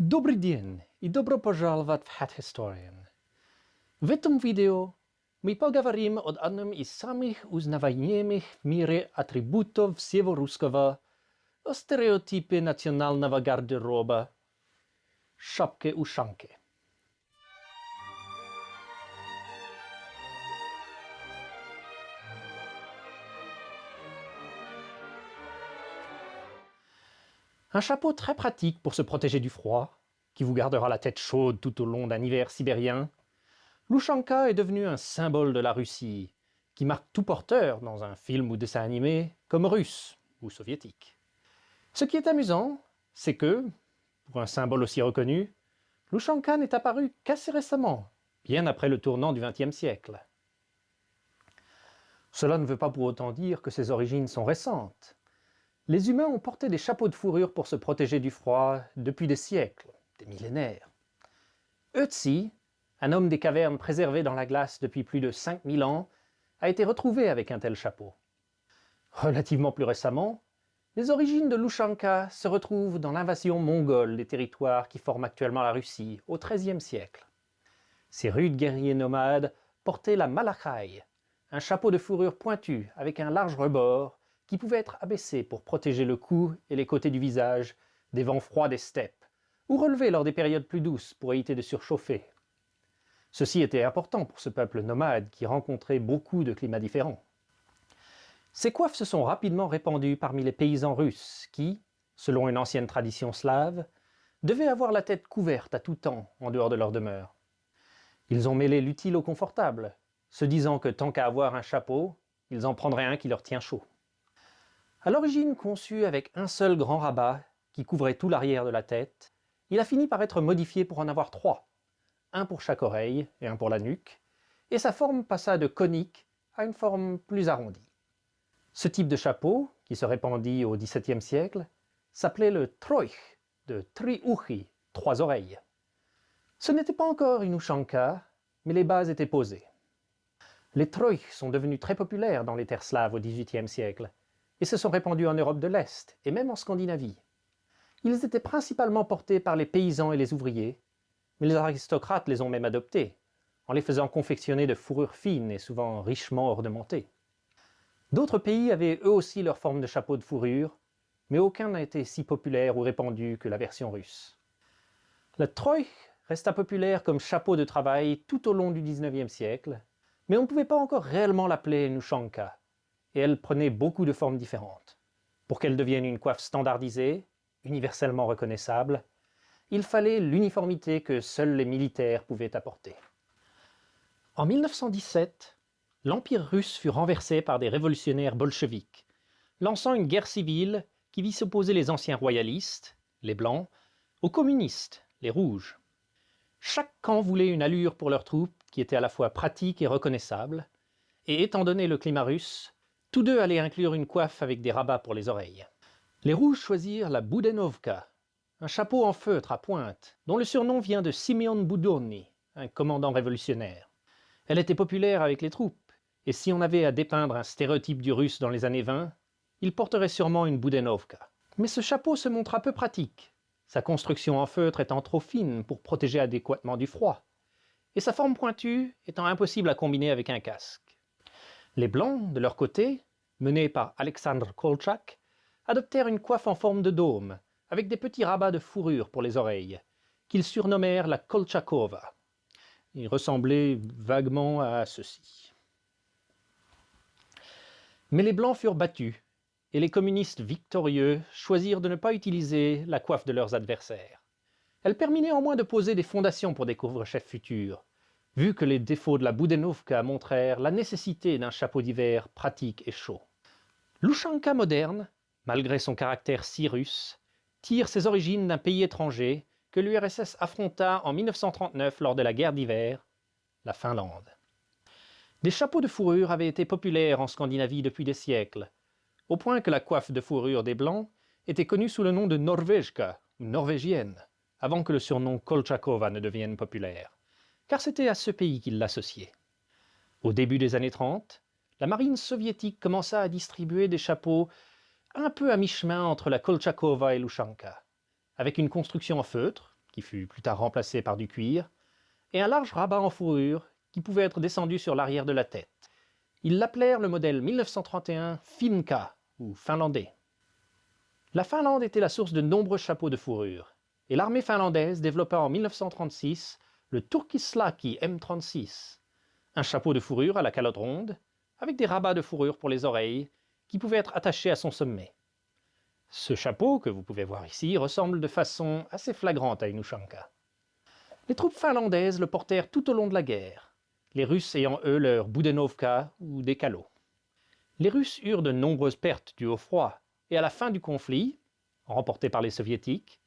Dobry dzień i dobro pożalować w historię. W tym wideo my poговорим o одном из самых узнаваемых в мире атрибутов всего русского, о стереотипе национального гардероба – шапке-ушанке. Un chapeau très pratique pour se protéger du froid, qui vous gardera la tête chaude tout au long d'un hiver sibérien. L'Ushanka est devenu un symbole de la Russie, qui marque tout porteur dans un film ou dessin animé comme russe ou soviétique. Ce qui est amusant, c'est que, pour un symbole aussi reconnu, l'Ushanka n'est apparu qu'assez récemment, bien après le tournant du XXe siècle. Cela ne veut pas pour autant dire que ses origines sont récentes. Les humains ont porté des chapeaux de fourrure pour se protéger du froid depuis des siècles, des millénaires. Ötzi, un homme des cavernes préservé dans la glace depuis plus de 5000 ans, a été retrouvé avec un tel chapeau. Relativement plus récemment, les origines de l'Ushanka se retrouvent dans l'invasion mongole des territoires qui forment actuellement la Russie au XIIIe siècle. Ces rudes guerriers nomades portaient la malakhai, un chapeau de fourrure pointu avec un large rebord qui pouvait être abaissé pour protéger le cou et les côtés du visage des vents froids des steppes, ou relevé lors des périodes plus douces pour éviter de surchauffer. Ceci était important pour ce peuple nomade qui rencontrait beaucoup de climats différents. Ces coiffes se sont rapidement répandues parmi les paysans russes qui, selon une ancienne tradition slave, devaient avoir la tête couverte à tout temps en dehors de leur demeure. Ils ont mêlé l'utile au confortable, se disant que tant qu'à avoir un chapeau, ils en prendraient un qui leur tient chaud. À l'origine conçu avec un seul grand rabat qui couvrait tout l'arrière de la tête, il a fini par être modifié pour en avoir 3, un pour chaque oreille et un pour la nuque, et sa forme passa de conique à une forme plus arrondie. Ce type de chapeau, qui se répandit au XVIIe siècle, s'appelait le troich, de triuchi, 3 oreilles. Ce n'était pas encore une ushanka, mais les bases étaient posées. Les troichs sont devenus très populaires dans les terres slaves au XVIIIe siècle, et se sont répandus en Europe de l'Est, et même en Scandinavie. Ils étaient principalement portés par les paysans et les ouvriers, mais les aristocrates les ont même adoptés, en les faisant confectionner de fourrures fines et souvent richement ornementées. D'autres pays avaient eux aussi leur forme de chapeau de fourrure, mais aucun n'a été si populaire ou répandu que la version russe. Le troich resta populaire comme chapeau de travail tout au long du XIXe siècle, mais on ne pouvait pas encore réellement l'appeler une ushanka, et elle prenait beaucoup de formes différentes. Pour qu'elle devienne une coiffe standardisée, universellement reconnaissable, il fallait l'uniformité que seuls les militaires pouvaient apporter. En 1917, l'Empire russe fut renversé par des révolutionnaires bolcheviques, lançant une guerre civile qui vit s'opposer les anciens royalistes, les blancs, aux communistes, les rouges. Chaque camp voulait une allure pour leurs troupes qui était à la fois pratique et reconnaissable, et étant donné le climat russe, tous deux allaient inclure une coiffe avec des rabats pour les oreilles. Les rouges choisirent la Budenovka, un chapeau en feutre à pointe, dont le surnom vient de Simeon Budonny, un commandant révolutionnaire. Elle était populaire avec les troupes, et si on avait à dépeindre un stéréotype du russe dans les années 20, il porterait sûrement une Budenovka. Mais ce chapeau se montra peu pratique, sa construction en feutre étant trop fine pour protéger adéquatement du froid, et sa forme pointue étant impossible à combiner avec un casque. Les Blancs, de leur côté, menés par Alexandre Kolchak, adoptèrent une coiffe en forme de dôme, avec des petits rabats de fourrure pour les oreilles, qu'ils surnommèrent la Kolchakova. Il ressemblait vaguement à ceci. Mais les Blancs furent battus, et les communistes victorieux choisirent de ne pas utiliser la coiffe de leurs adversaires. Elle permit néanmoins de poser des fondations pour des couvre-chefs futurs, vu que les défauts de la Budenovka montrèrent la nécessité d'un chapeau d'hiver pratique et chaud. L'Ushanka moderne, malgré son caractère si russe, tire ses origines d'un pays étranger que l'URSS affronta en 1939 lors de la guerre d'hiver, la Finlande. Des chapeaux de fourrure avaient été populaires en Scandinavie depuis des siècles, au point que la coiffe de fourrure des Blancs était connue sous le nom de Norvejka, ou norvégienne, avant que le surnom Kolchakova ne devienne populaire, car c'était à ce pays qu'ils l'associaient. Au début des années 30, la marine soviétique commença à distribuer des chapeaux un peu à mi-chemin entre la Kolchakova et l'Ushanka, avec une construction en feutre, qui fut plus tard remplacé par du cuir, et un large rabat en fourrure qui pouvait être descendu sur l'arrière de la tête. Ils l'appelèrent le modèle 1931 Finka, ou finlandais. La Finlande était la source de nombreux chapeaux de fourrure, et l'armée finlandaise développa en 1936 le Turkislaki M36, un chapeau de fourrure à la calotte ronde, avec des rabats de fourrure pour les oreilles, qui pouvaient être attachés à son sommet. Ce chapeau, que vous pouvez voir ici, ressemble de façon assez flagrante à une Ushanka. Les troupes finlandaises le portèrent tout au long de la guerre, les Russes ayant eux leur Budenovka ou des calots. Les Russes eurent de nombreuses pertes dues au froid, et à la fin du conflit, remporté par les Soviétiques,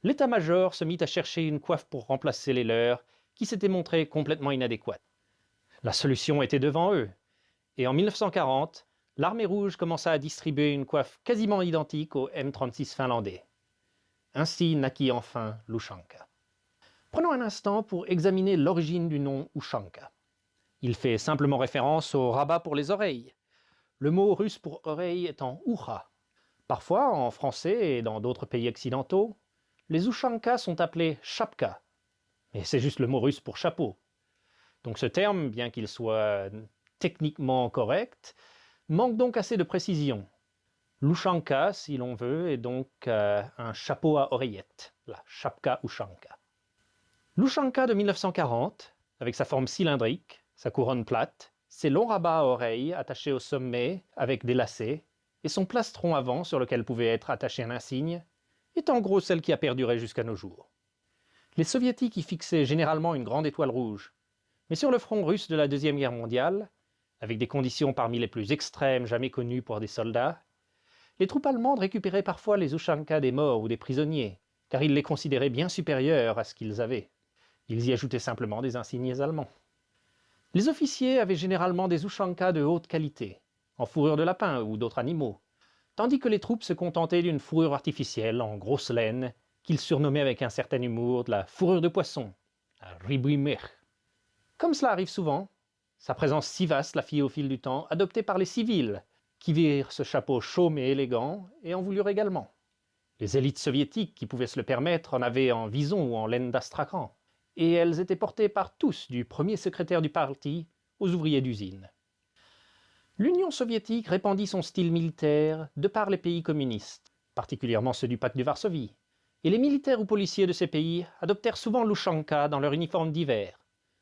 l'état-major se mit à chercher une coiffe pour remplacer les leurs, qui s'étaient montrées complètement inadéquates. La solution était devant eux, et en 1940, l'armée rouge commença à distribuer une coiffe quasiment identique au M36 finlandais. Ainsi naquit enfin l'Ushanka. Prenons un instant pour examiner l'origine du nom Ushanka. Il fait simplement référence au rabat pour les oreilles, le mot russe pour oreille étant ucha. Parfois, en français et dans d'autres pays occidentaux, les Ushankas sont appelés shapka, mais c'est juste le mot russe pour chapeau. Donc ce terme, bien qu'il soit techniquement correct, manque donc assez de précision. L'Ushanka, si l'on veut, est donc un chapeau à oreillettes, la shapka Ushanka. L'Ushanka de 1940, avec sa forme cylindrique, sa couronne plate, ses longs rabats à oreilles attachés au sommet avec des lacets, et son plastron avant sur lequel pouvait être attaché un insigne, est en gros celle qui a perduré jusqu'à nos jours. Les soviétiques y fixaient généralement une grande étoile rouge, mais sur le front russe de la Deuxième Guerre mondiale, avec des conditions parmi les plus extrêmes jamais connues pour des soldats, les troupes allemandes récupéraient parfois les Ushankas des morts ou des prisonniers, car ils les considéraient bien supérieurs à ce qu'ils avaient. Ils y ajoutaient simplement des insignes allemands. Les officiers avaient généralement des Ushankas de haute qualité, en fourrure de lapin ou d'autres animaux, tandis que les troupes se contentaient d'une fourrure artificielle en grosse laine, qu'ils surnommaient avec un certain humour de la fourrure de poisson, la ribuimir. Comme cela arrive souvent, sa présence si vaste la fit au fil du temps adoptée par les civils, qui virent ce chapeau chaume et élégant et en voulurent également. Les élites soviétiques qui pouvaient se le permettre en avaient en vison ou en laine d'astrakhan, et elles étaient portées par tous, du premier secrétaire du parti aux ouvriers d'usine. L'Union soviétique répandit son style militaire de par les pays communistes, particulièrement ceux du pacte de Varsovie, et les militaires ou policiers de ces pays adoptèrent souvent l'Ushanka dans leur uniforme d'hiver,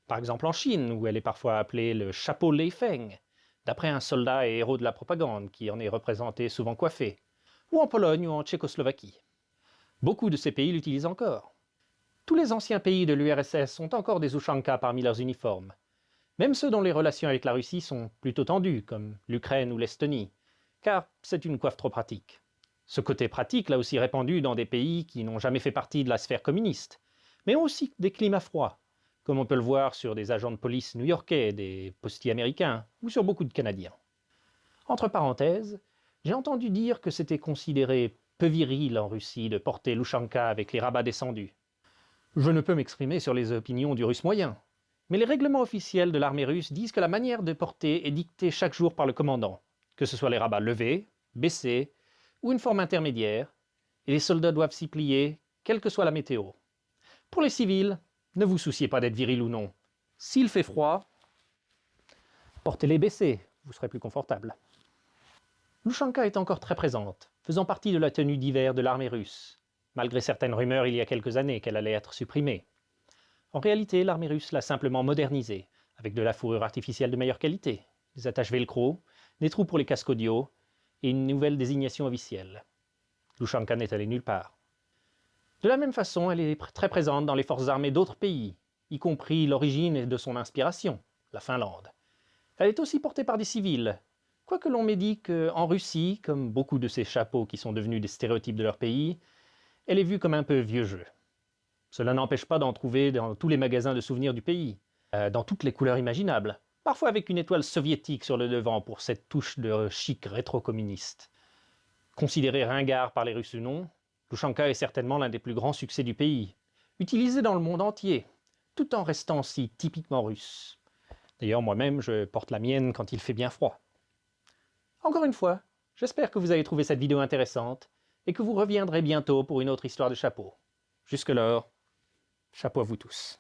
par exemple en Chine, où elle est parfois appelée le chapeau Lei Feng, d'après un soldat et héros de la propagande qui en est représenté souvent coiffé, ou en Pologne ou en Tchécoslovaquie. Beaucoup de ces pays l'utilisent encore. Tous les anciens pays de l'URSS ont encore des Ushanka parmi leurs uniformes, même ceux dont les relations avec la Russie sont plutôt tendues, comme l'Ukraine ou l'Estonie, car c'est une coiffe trop pratique. Ce côté pratique l'a aussi répandu dans des pays qui n'ont jamais fait partie de la sphère communiste, mais ont aussi des climats froids, comme on peut le voir sur des agents de police new-yorkais, des postiers américains ou sur beaucoup de Canadiens. Entre parenthèses, j'ai entendu dire que c'était considéré peu viril en Russie de porter l'Ushanka avec les rabats descendus. Je ne peux m'exprimer sur les opinions du russe moyen, mais les règlements officiels de l'armée russe disent que la manière de porter est dictée chaque jour par le commandant, que ce soit les rabats levés, baissés ou une forme intermédiaire, et les soldats doivent s'y plier, quelle que soit la météo. Pour les civils, ne vous souciez pas d'être viril ou non. S'il fait froid, portez-les baissés, vous serez plus confortable. L'Ushanka est encore très présente, faisant partie de la tenue d'hiver de l'armée russe, malgré certaines rumeurs il y a quelques années qu'elle allait être supprimée. En réalité, l'armée russe l'a simplement modernisée, avec de la fourrure artificielle de meilleure qualité, des attaches velcro, des trous pour les casques audio et une nouvelle désignation officielle. L'Ushanka n'est allée nulle part. De la même façon, elle est très présente dans les forces armées d'autres pays, y compris l'origine de son inspiration, la Finlande. Elle est aussi portée par des civils, quoique l'on m'ait dit qu'en Russie, comme beaucoup de ces chapeaux qui sont devenus des stéréotypes de leur pays, elle est vue comme un peu vieux jeu. Cela n'empêche pas d'en trouver dans tous les magasins de souvenirs du pays, dans toutes les couleurs imaginables, parfois avec une étoile soviétique sur le devant pour cette touche de chic rétro-communiste. Considéré ringard par les Russes ou non, l'Ushanka est certainement l'un des plus grands succès du pays, utilisé dans le monde entier, tout en restant si typiquement russe. D'ailleurs, moi-même, je porte la mienne quand il fait bien froid. Encore une fois, j'espère que vous avez trouvé cette vidéo intéressante et que vous reviendrez bientôt pour une autre histoire de chapeau. Jusque-là, Chapeau à vous tous.